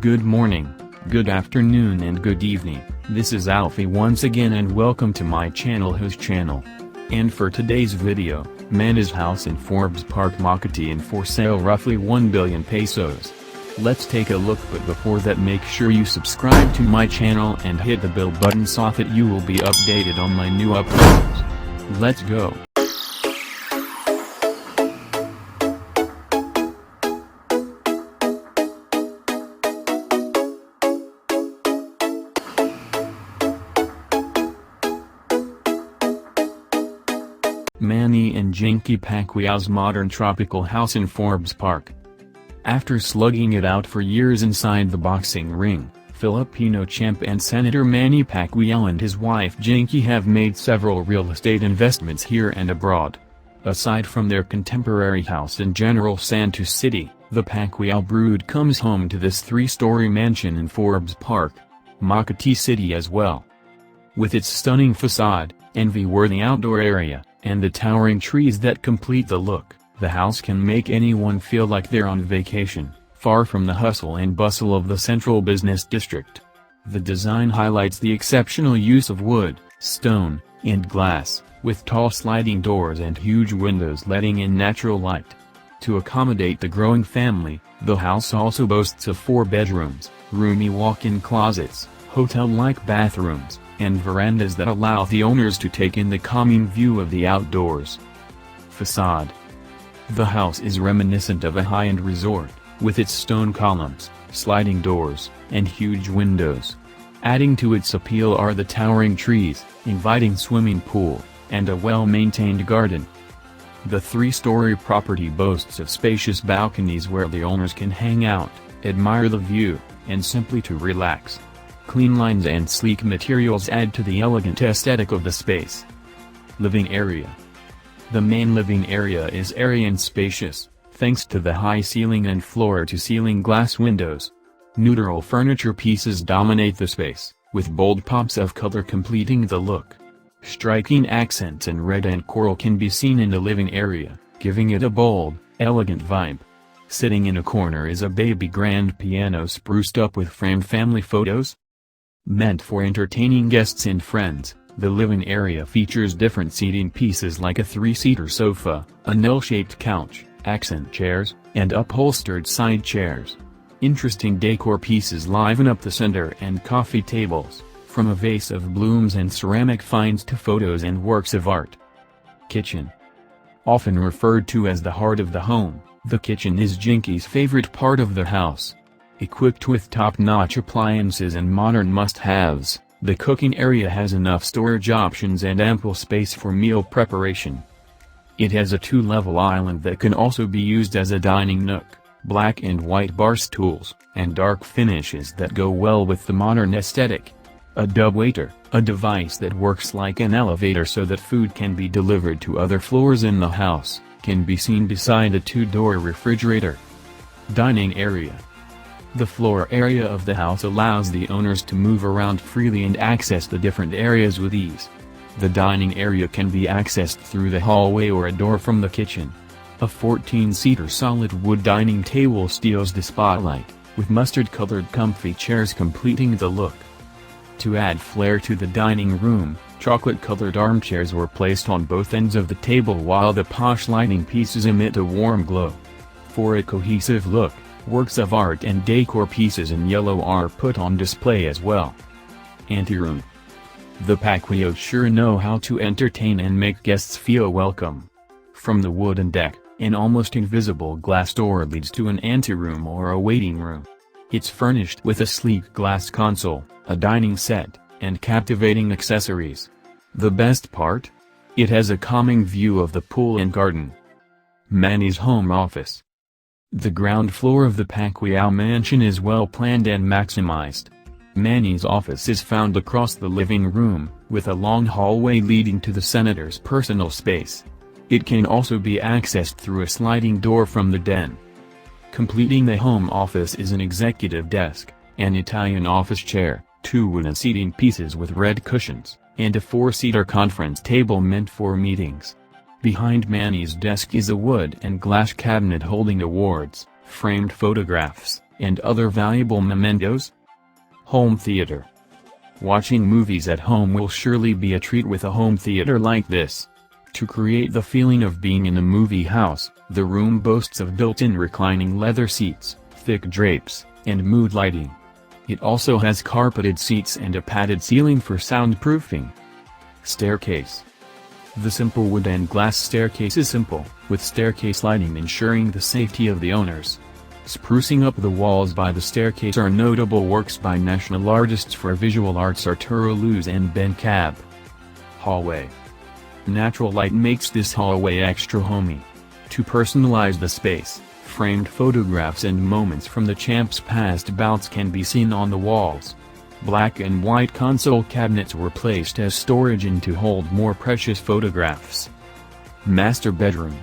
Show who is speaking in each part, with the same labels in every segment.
Speaker 1: Good morning, good afternoon and good evening. This is Alfie once again and welcome to my channel whose channel. And for today's video, Manny's house in Forbes Makati in for sale roughly 1 billion pesos. Let's take a look, but before that make sure you subscribe to my channel and hit the bell button so that you will be updated on my new uploads. Let's go. Manny and Jinkee Pacquiao's modern tropical house in Forbes Park. After slugging it out for years inside the boxing ring, Filipino champ and Senator Manny Pacquiao and his wife Jinkee have made several real estate investments here and abroad. Aside from their contemporary house in General Santos City, the Pacquiao brood comes home to this three-story mansion in Forbes Park, Makati City as well. With its stunning facade, envy-worthy outdoor area, and the towering trees that complete the look, the house can make anyone feel like they're on vacation, far from the hustle and bustle of the central business district. The design highlights the exceptional use of wood, stone, and glass, with tall sliding doors and huge windows letting in natural light. To accommodate the growing family, the house also boasts of 4 bedrooms, roomy walk-in closets, hotel-like bathrooms, and verandas that allow the owners to take in the calming view of the outdoors. Facade. The house is reminiscent of a high-end resort, with its stone columns, sliding doors, and huge windows. Adding to its appeal are the towering trees, inviting swimming pool, and a well-maintained garden. The 3-story property boasts of spacious balconies where the owners can hang out, admire the view, and simply to relax. Clean lines and sleek materials add to the elegant aesthetic of the space. Living area. The main living area is airy and spacious, thanks to the high ceiling and floor-to-ceiling glass windows. Neutral furniture pieces dominate the space, with bold pops of color completing the look. Striking accents in red and coral can be seen in the living area, giving it a bold, elegant vibe. Sitting in a corner is a baby grand piano spruced up with framed family photos. Meant for entertaining guests and friends, the living area features different seating pieces like a 3-seater sofa, an L-shaped couch, accent chairs, and upholstered side chairs. Interesting decor pieces liven up the center and coffee tables, from a vase of blooms and ceramic finds to photos and works of art. Kitchen. Often referred to as the heart of the home, the kitchen is Jinkee's favorite part of the house. Equipped with top-notch appliances and modern must-haves, the cooking area has enough storage options and ample space for meal preparation. It has a 2-level island that can also be used as a dining nook, black and white bar stools, and dark finishes that go well with the modern aesthetic. A dubwaiter, a device that works like an elevator so that food can be delivered to other floors in the house, can be seen beside a 2-door refrigerator. Dining area. The floor area of the house allows the owners to move around freely and access the different areas with ease. The dining area can be accessed through the hallway or a door from the kitchen. A 14-seater solid wood dining table steals the spotlight, with mustard-colored comfy chairs completing the look. To add flair to the dining room, chocolate-colored armchairs were placed on both ends of the table while the posh lighting pieces emit a warm glow. For a cohesive look, works of art and decor pieces in yellow are put on display as well. Anteroom. The Pacquiaos sure know how to entertain and make guests feel welcome. From the wooden deck, an almost invisible glass door leads to an anteroom or a waiting room. It's furnished with a sleek glass console, a dining set, and captivating accessories. The best part? It has a calming view of the pool and garden. Manny's home office. The ground floor of the Pacquiao mansion is well planned and maximized. Manny's office is found across the living room, with a long hallway leading to the senator's personal space. It can also be accessed through a sliding door from the den. Completing the home office is an executive desk, an Italian office chair, 2 wooden seating pieces with red cushions, and a 4-seater conference table meant for meetings. Behind Manny's desk is a wood and glass cabinet holding awards, framed photographs, and other valuable mementos. Home theater. Watching movies at home will surely be a treat with a home theater like this. To create the feeling of being in a movie house, the room boasts of built-in reclining leather seats, thick drapes, and mood lighting. It also has carpeted seats and a padded ceiling for soundproofing. Staircase. The simple wood and glass staircase is simple, with staircase lighting ensuring the safety of the owners. Sprucing up the walls by the staircase are notable works by national artists for visual arts Arturo Luz and Ben Cab. Hallway. Natural light makes this hallway extra homey. To personalize the space, framed photographs and moments from the champ's past bouts can be seen on the walls. Black and white console cabinets were placed as storage and to hold more precious photographs. Master bedroom.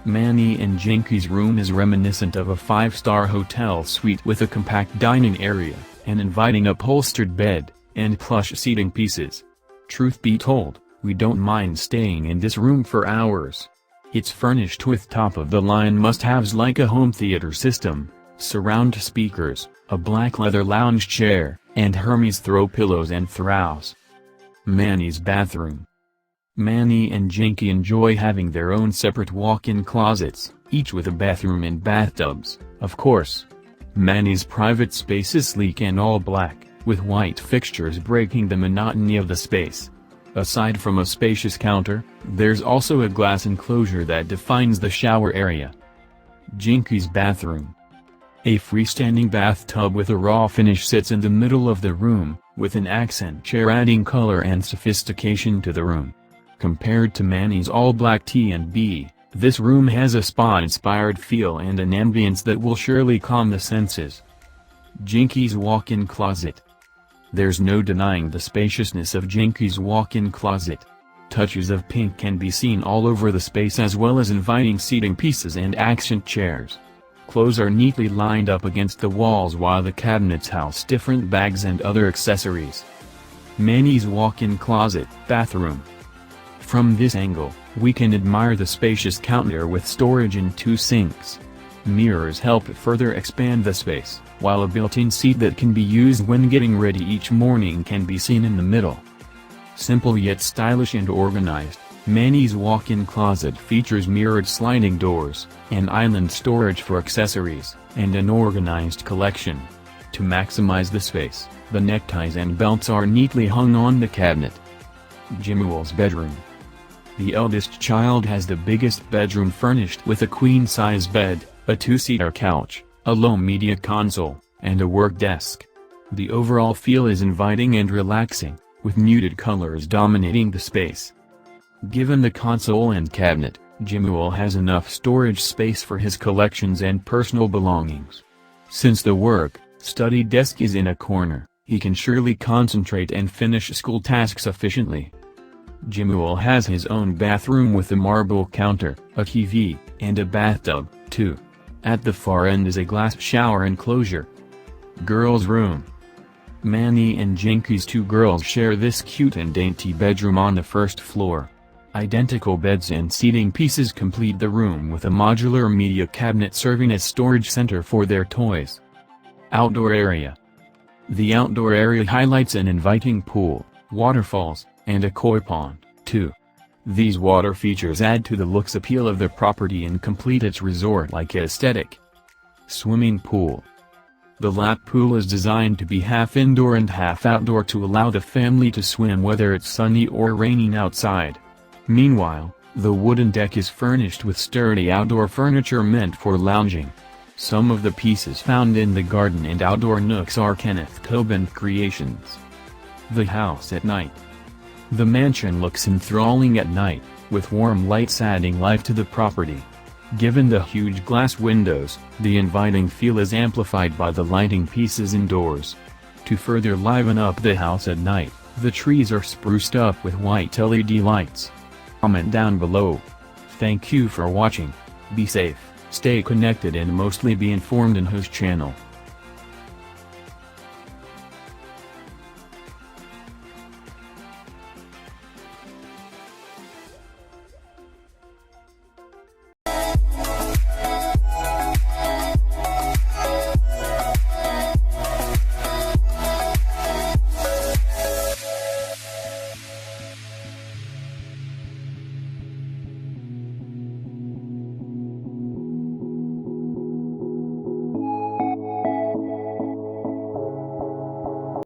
Speaker 1: Manny and JINKEE'S room is reminiscent of a five-star hotel suite with a compact dining area, an inviting upholstered bed, and plush seating pieces. Truth be told, we don't mind staying in this room for hours. It's furnished with top-of-the-line must-haves like a home theater system, surround speakers, a black leather lounge chair, and Hermes throw pillows and throws. Manny's bathroom. Manny and JINKEE enjoy having their own separate walk-in closets, each with a bathroom and bathtubs, of course. Manny's private space is sleek and all black, with white fixtures breaking the monotony of the space. Aside from a spacious counter, there's also a glass enclosure that defines the shower area. JINKEE'S bathroom. A freestanding bathtub with a raw finish sits in the middle of the room, with an accent chair adding color and sophistication to the room. Compared to Manny's all-black T&B, this room has a spa-inspired feel and an ambience that will surely calm the senses. JINKEE'S walk-in closet. There's no denying the spaciousness of JINKEE'S walk-in closet. Touches of pink can be seen all over the space as well as inviting seating pieces and accent chairs. Clothes are neatly lined up against the walls while the cabinets house different bags and other accessories. Manny's walk-in closet, bathroom. From this angle, we can admire the spacious counter with storage and 2 sinks. Mirrors help further expand the space, while a built-in seat that can be used when getting ready each morning can be seen in the middle. Simple yet stylish and organized, Manny's walk-in closet features mirrored sliding doors, an island storage for accessories, and an organized collection. To maximize the space, the neckties and belts are neatly hung on the cabinet. JIMUEL'S bedroom. The eldest child has the biggest bedroom furnished with a queen-size bed, a 2-seater couch, a low media console, and a work desk. The overall feel is inviting and relaxing, with muted colors dominating the space. Given the console and cabinet, JIMUEL has enough storage space for his collections and personal belongings. Since the work-study desk is in a corner, he can surely concentrate and finish school tasks efficiently. JIMUEL has his own bathroom with a marble counter, a TV, and a bathtub, too. At the far end is a glass shower enclosure. Girls' room. Manny and JINKEE'S 2 girls share this cute and dainty bedroom on the first floor. Identical beds and seating pieces complete the room with a modular media cabinet serving as storage center for their toys. Outdoor area. The outdoor area highlights an inviting pool, waterfalls, and a koi pond, too. These water features add to the looks appeal of the property and complete its resort-like aesthetic. Swimming pool. The lap pool is designed to be half indoor and half outdoor to allow the family to swim whether it's sunny or raining outside. Meanwhile, the wooden deck is furnished with sturdy outdoor furniture meant for lounging. Some of the pieces found in the garden and outdoor nooks are Kenneth Tobin creations. The house at night. The mansion looks enthralling at night, with warm lights adding life to the property. Given the huge glass windows, the inviting feel is amplified by the lighting pieces indoors. To further liven up the house at night, the trees are spruced up with white LED lights. Comment down below. Thank you for watching. Be safe, stay connected and mostly be informed in whose channel.